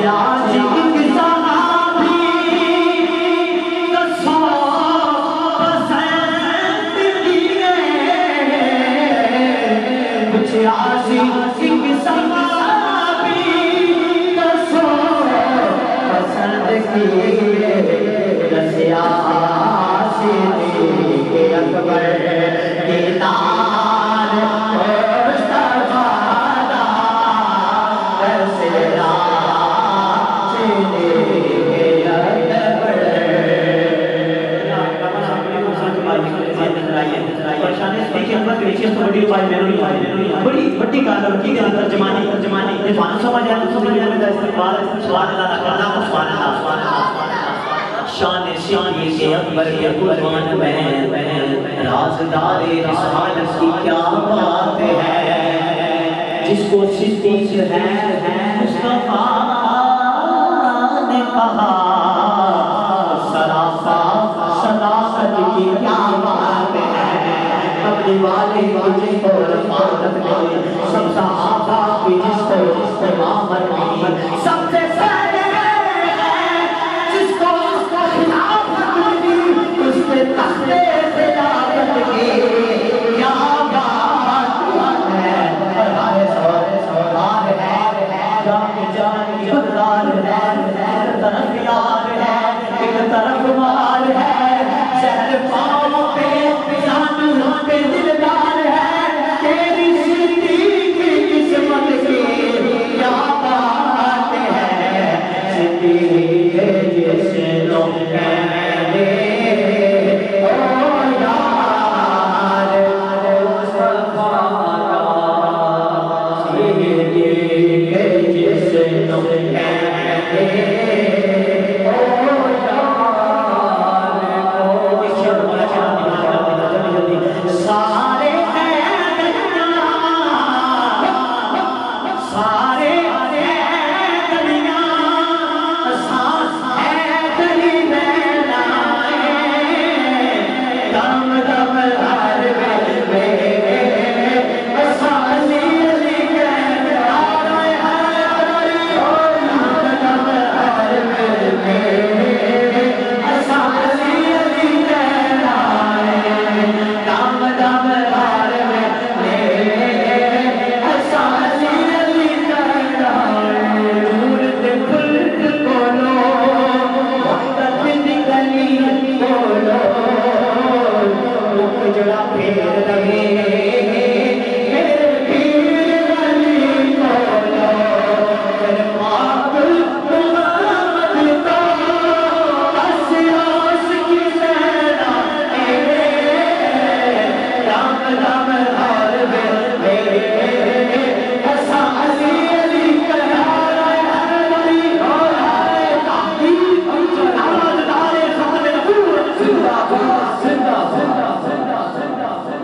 آج ایک صحابی کا سو پسند دیے کچھ عاشق صحابی کا سو پسند کیے رسے عاشق اکبر دیدار مصطفیٰ دا رسے عاشق اکبر بڑی بڑی گالوں کی ترجمانی یہ فانو سمجھ آئے تو سمجھ آئے استقبال سبحان اللہ کرنا سبحان اللہ شان کے اکبر کے قربان میں رازدار رسالت کی کیا بات ہے جس کو صدیق ہے مصطفیٰ نے کہا صداقت کی کیا بات ہے اپنے والے کی جس کو رفاقت ملی سب صحابہ کی جس کو امامت ملی سب سے پہلے جس کو خلافت ملی اس کے تخت خلافت کی کیا بات ہے ہمارے سوار ہے جان کی بردار ہے ایک طرف یار ہے ایک طرف مار ہے شہر پاؤں پہ جان پہ دل